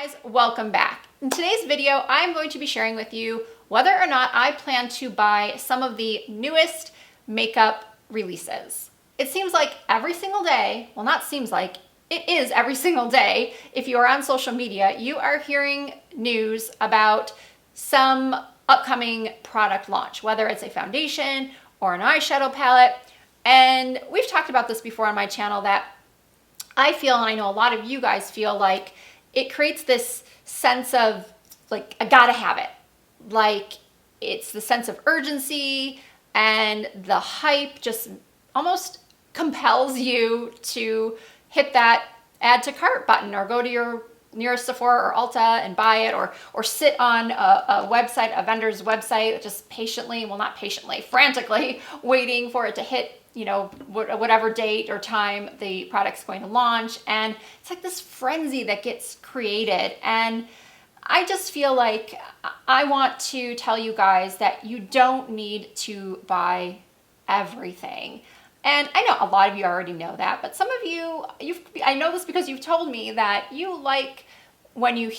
Guys, welcome back. In today's video, I'm going to be sharing with you whether or not I plan to buy some of the newest makeup releases. It seems like every single day, well, not seems like, it is every single day. If you are on social media, you are hearing news about some upcoming product launch, whether it's a foundation or an eyeshadow palette. And we've talked about this before on my channel that I feel, and I know a lot of you guys feel, like it creates this sense of like, I gotta have it. Like it's the sense of urgency and the hype just almost compels you to hit that add to cart button or go to your nearest Sephora or Ulta and buy it, or sit on a website, a vendor's website, just patiently, well, not patiently, frantically waiting for it to hit, you know, whatever date or time the product's going to launch. And it's like this frenzy that gets created. And I just feel like I want to tell you guys that you don't need to buy everything. And I know a lot of you already know that, but some of you, I know this because you've told me that you like when you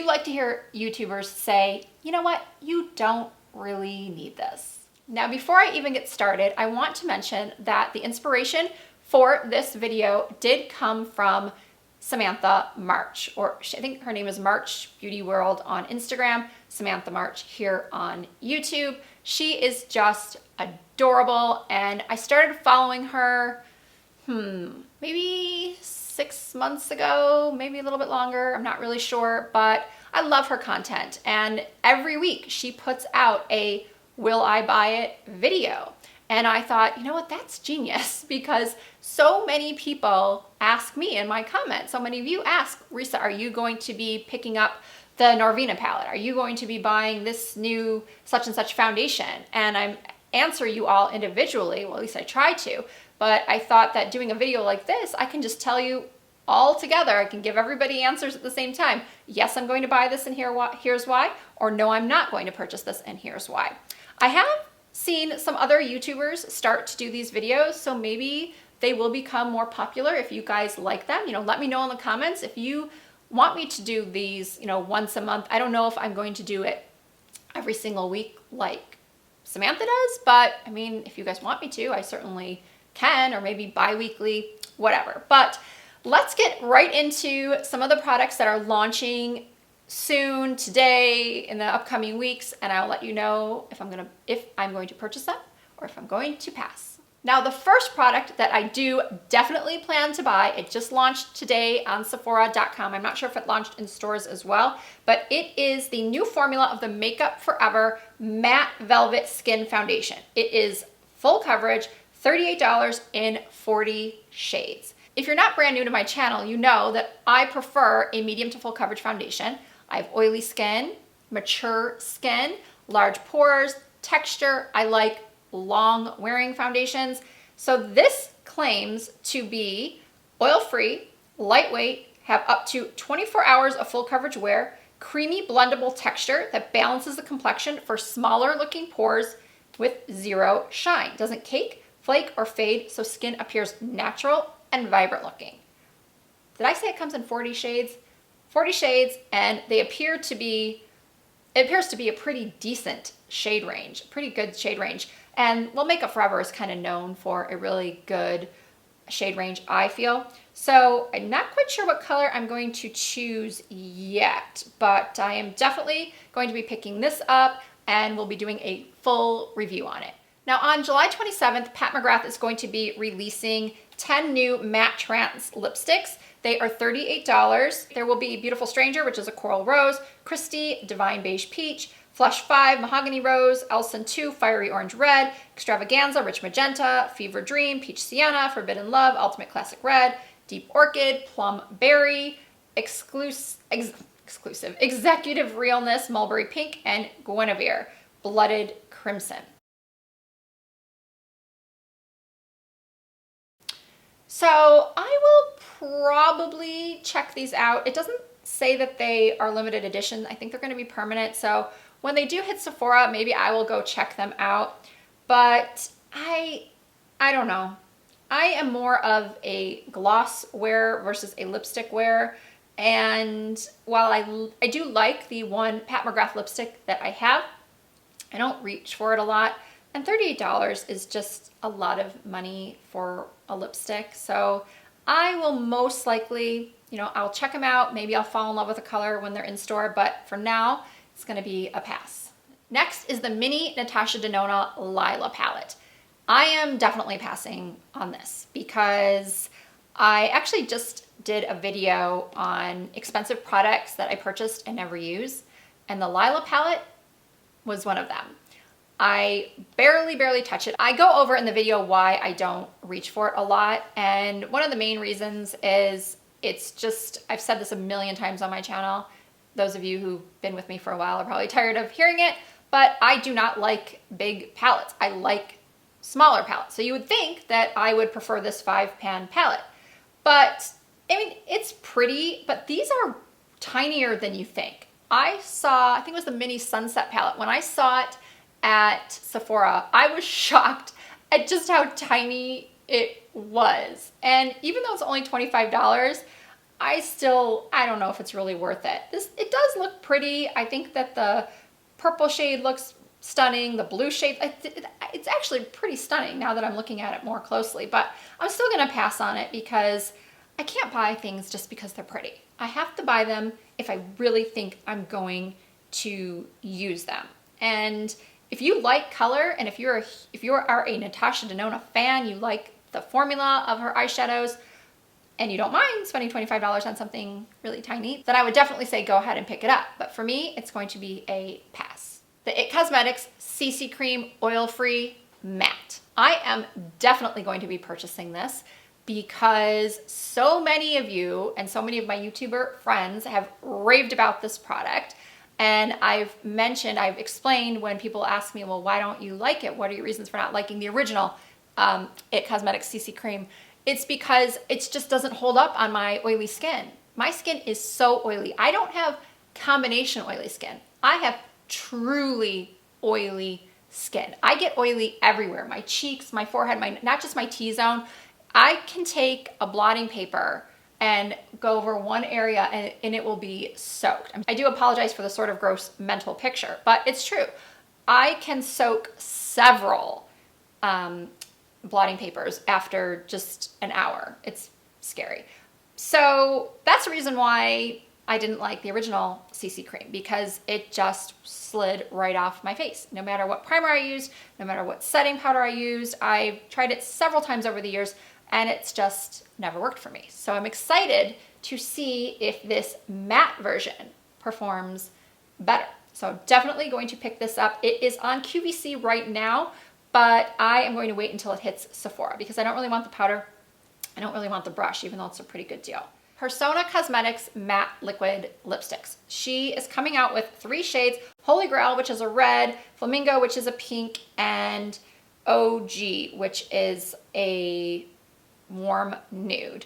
like to hear YouTubers say, you know what, you don't really need this. Now, before I even get started, I want to mention that the inspiration for this video did come from Samantha March, or I think her name is March Beauty World on Instagram, Samantha March here on YouTube. She is just adorable, and I started following her, maybe 6 months ago, maybe a little bit longer, I'm not really sure, but I love her content, and every week she puts out a will I buy it video. And I thought, you know what, that's genius, because so many people ask me in my comments, so many of you ask, Risa, are you going to be picking up the Norvina palette? Are you going to be buying this new such and such foundation? And I answer you all individually, well, at least I try to, but I thought that doing a video like this, I can just tell you all together. I can give everybody answers at the same time. Yes, I'm going to buy this and here's why, or no, I'm not going to purchase this and here's why. I have seen some other YouTubers start to do these videos, so maybe they will become more popular if you guys like them. You know, let me know in the comments if you want me to do these, you know, once a month. I don't know if I'm going to do it every single week like Samantha does, but I mean, if you guys want me to, I certainly can, or maybe bi-weekly, whatever. But let's get right into some of the products that are launching soon, today, in the upcoming weeks, and I'll let you know if I'm going to purchase them or if I'm going to pass. Now, the first product that I do definitely plan to buy, it just launched today on Sephora.com. I'm not sure if it launched in stores as well, but it is the new formula of the Makeup Forever Matte Velvet Skin Foundation. It is full coverage, $38 in 40 shades. If you're not brand new to my channel, you know that I prefer a medium to full coverage foundation. I have oily skin, mature skin, large pores, texture. I like long wearing foundations. So this claims to be oil-free, lightweight, have up to 24 hours of full coverage wear, creamy blendable texture that balances the complexion for smaller looking pores with zero shine. Doesn't cake, flake, or fade, so skin appears natural and vibrant looking. Did I say it comes in 40 shades? 40 shades, and it appears to be a pretty decent shade range, pretty good shade range. And well, Makeup Forever is kind of known for a really good shade range, I feel. So I'm not quite sure what color I'm going to choose yet, but I am definitely going to be picking this up, and we'll be doing a full review on it. Now, on July 27th, Pat McGrath is going to be releasing 10 new Matte Trance lipsticks. They are $38. There will be Beautiful Stranger, which is a coral rose, Christy, Divine Beige Peach, Flush 5, Mahogany Rose, Elson 2, Fiery Orange Red, Extravaganza, Rich Magenta, Fever Dream, Peach Sienna, Forbidden Love, Ultimate Classic Red, Deep Orchid, Plum Berry, Exclusive, Executive Realness, Mulberry Pink, and Guinevere, Blooded Crimson. So I will probably check these out. It doesn't say that they are limited edition. I think they're going to be permanent. So when they do hit Sephora, maybe I will go check them out. But I don't know. I am more of a gloss wearer versus a lipstick wearer. And while I do like the one Pat McGrath lipstick that I have, I don't reach for it a lot. And $38 is just a lot of money for a lipstick. So I will most likely, you know, I'll check them out. Maybe I'll fall in love with a color when they're in store, but for now, it's gonna be a pass. Next is the mini Natasha Denona Lila palette. I am definitely passing on this because I actually just did a video on expensive products that I purchased and never use, and the Lila palette was one of them. I barely touch it. I go over in the video why I don't reach for it a lot, and one of the main reasons is it's just, I've said this a million times on my channel. Those of you who've been with me for a while are probably tired of hearing it, but I do not like big palettes. I like smaller palettes. So you would think that I would prefer this 5-pan palette. But, I mean, it's pretty, but these are tinier than you think. I think it was the mini Sunset palette. When I saw it at Sephora, I was shocked at just how tiny it was. And even though it's only $25, I don't know if it's really worth it. It does look pretty. I think that the purple shade looks stunning. The blue shade, it's actually pretty stunning now that I'm looking at it more closely, but I'm still gonna pass on it because I can't buy things just because they're pretty. I have to buy them if I really think I'm going to use them. And if you like color, and if you are a Natasha Denona fan, you like the formula of her eyeshadows, and you don't mind spending $25 on something really tiny, then I would definitely say go ahead and pick it up. But for me, it's going to be a pass. The IT Cosmetics CC Cream Oil-Free Matte. I am definitely going to be purchasing this because so many of you and so many of my YouTuber friends have raved about this product. And I've explained when people ask me, well, why don't you like it? What are your reasons for not liking the original IT Cosmetics CC Cream? It's because it just doesn't hold up on my oily skin. My skin is so oily. I don't have combination oily skin. I have truly oily skin. I get oily everywhere. My cheeks, my forehead, not just my T-zone. I can take a blotting paper and go over one area and it will be soaked. I do apologize for the sort of gross mental picture, but it's true. I can soak several blotting papers after just an hour. It's scary. So that's the reason why I didn't like the original CC cream, because it just slid right off my face. No matter what primer I used, no matter what setting powder I used, I've tried it several times over the years and it's just never worked for me. So I'm excited to see if this matte version performs better. So definitely going to pick this up. It is on QVC right now, but I am going to wait until it hits Sephora because I don't really want the powder. I don't really want the brush, even though it's a pretty good deal. Her Sona Cosmetics Matte Liquid Lipsticks. She is coming out with 3 shades: Holy Grail, which is a red, Flamingo, which is a pink, and OG, which is a warm nude.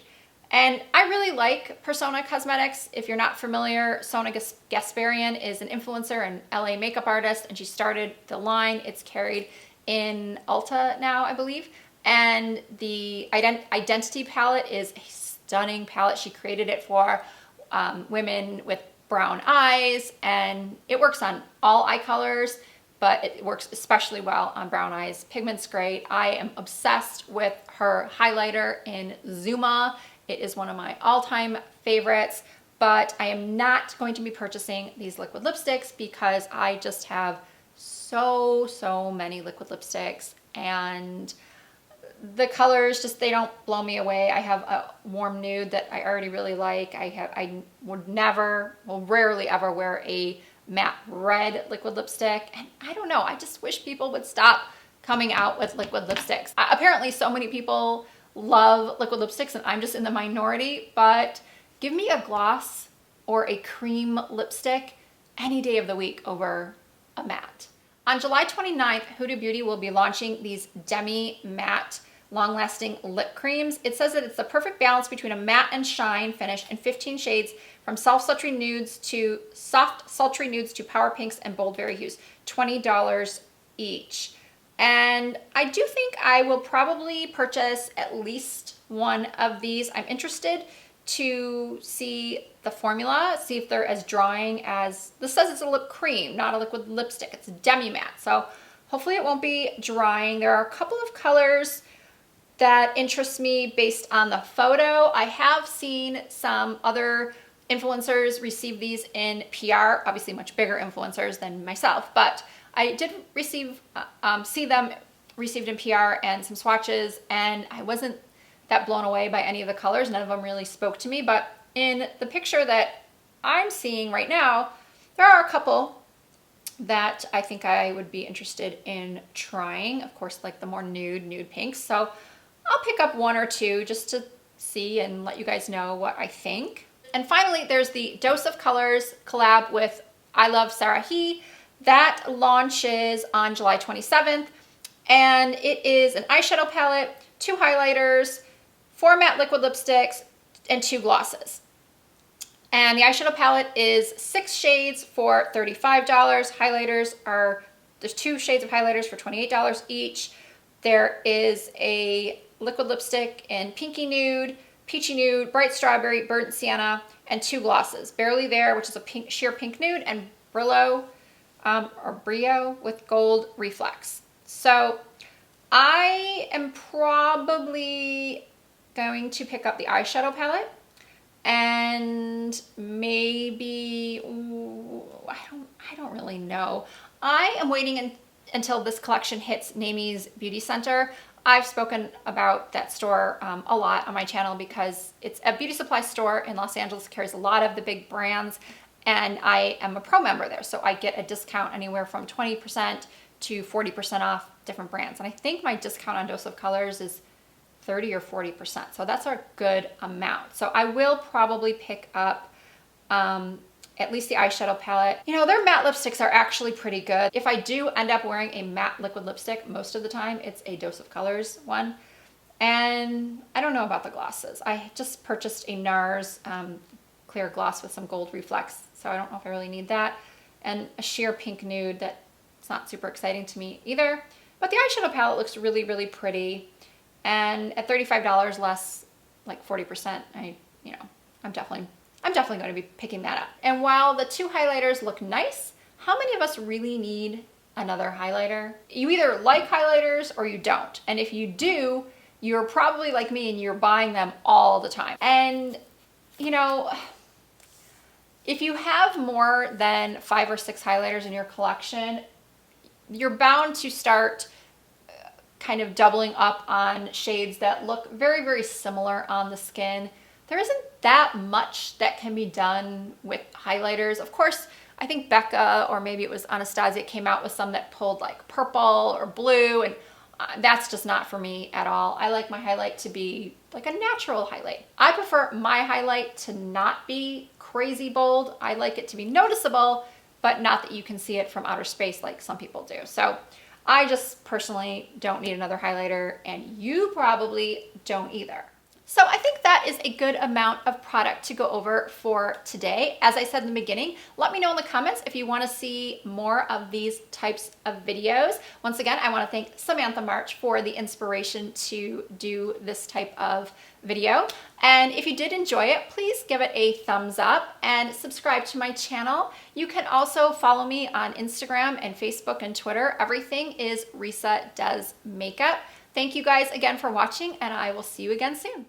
And I really like Sona Cosmetics. If you're not familiar, Sona Gasparian is an influencer and LA makeup artist, and she started the line. It's carried in Ulta now, I believe. And the Identity palette is a stunning palette. She created it for women with brown eyes, and it works on all eye colors, but it works especially well on brown eyes. Pigment's great. I am obsessed with her highlighter in Zuma. It is one of my all-time favorites, but I am not going to be purchasing these liquid lipsticks because I just have so many liquid lipsticks, and the colors just, they don't blow me away. I have a warm nude that I already really like. I will rarely ever wear a matte red liquid lipstick. And I don't know, I just wish people would stop coming out with liquid lipsticks. Apparently so many people love liquid lipsticks and I'm just in the minority, but give me a gloss or a cream lipstick any day of the week over a matte. On July 29th, Huda Beauty will be launching these Demi Matte long-lasting lip creams. It says that it's the perfect balance between a matte and shine finish in 15 shades, from soft sultry nudes to power pinks and bold berry hues, $20 each. And I do think I will probably purchase at least one of these. I'm interested to see the formula, see if they're as drawing as, this says it's a lip cream, not a liquid lipstick. It's Demi Matte. So hopefully it won't be drying. There are a couple of colors that interest me based on the photo. I have seen some other influencers receive these in PR, obviously much bigger influencers than myself, but I did see them received in PR and some swatches, and I wasn't that blown away by any of the colors. None of them really spoke to me, but in the picture that I'm seeing right now, there are a couple that I think I would be interested in trying. Of course, like the more nude pinks. So I'll pick up one or two just to see and let you guys know what I think. And finally, there's the Dose of Colors collab with Iluvsarahii. That launches on July 27th. And it is an eyeshadow palette, 2 highlighters, 4 matte liquid lipsticks, and 2 glosses. And the eyeshadow palette is 6 shades for $35. Highlighters are, there's 2 shades of highlighters for $28 each. There is a liquid lipstick in Pinky Nude, Peachy Nude, Bright Strawberry, Burnt Sienna, and 2 glosses. Barely There, which is a sheer pink nude, and Brio with Gold Reflex. So I am probably going to pick up the eyeshadow palette, and maybe, I don't really know. I am waiting until this collection hits Namie's Beauty Center. I've spoken about that store a lot on my channel because it's a beauty supply store in Los Angeles, carries a lot of the big brands, and I am a pro member there, so I get a discount anywhere from 20% to 40% off different brands. And I think my discount on Dose of Colors is 30 or 40%, so that's a good amount. So I will probably pick up at least the eyeshadow palette. You know, their matte lipsticks are actually pretty good. If I do end up wearing a matte liquid lipstick, most of the time it's a Dose of Colors one. And I don't know about the glosses. I just purchased a NARS clear gloss with some gold reflex, so I don't know if I really need that. And a sheer pink nude that it's not super exciting to me either. But the eyeshadow palette looks really, really pretty. And at $35 less, like 40%, I'm definitely going to be picking that up. And while the 2 highlighters look nice, how many of us really need another highlighter? You either like highlighters or you don't. And if you do, you're probably like me and you're buying them all the time. And, you know, if you have more than 5 or 6 highlighters in your collection, you're bound to start kind of doubling up on shades that look very, very similar on the skin. There isn't that much that can be done with highlighters. Of course, I think Becca, or maybe it was Anastasia, came out with some that pulled like purple or blue, and that's just not for me at all. I like my highlight to be like a natural highlight. I prefer my highlight to not be crazy bold. I like it to be noticeable, but not that you can see it from outer space like some people do. So I just personally don't need another highlighter, and you probably don't either. So I think that is a good amount of product to go over for today. As I said in the beginning, let me know in the comments if you want to see more of these types of videos. Once again, I want to thank Samantha March for the inspiration to do this type of video. And if you did enjoy it, please give it a thumbs up and subscribe to my channel. You can also follow me on Instagram and Facebook and Twitter. Everything is Risa Does Makeup. Thank you guys again for watching, and I will see you again soon.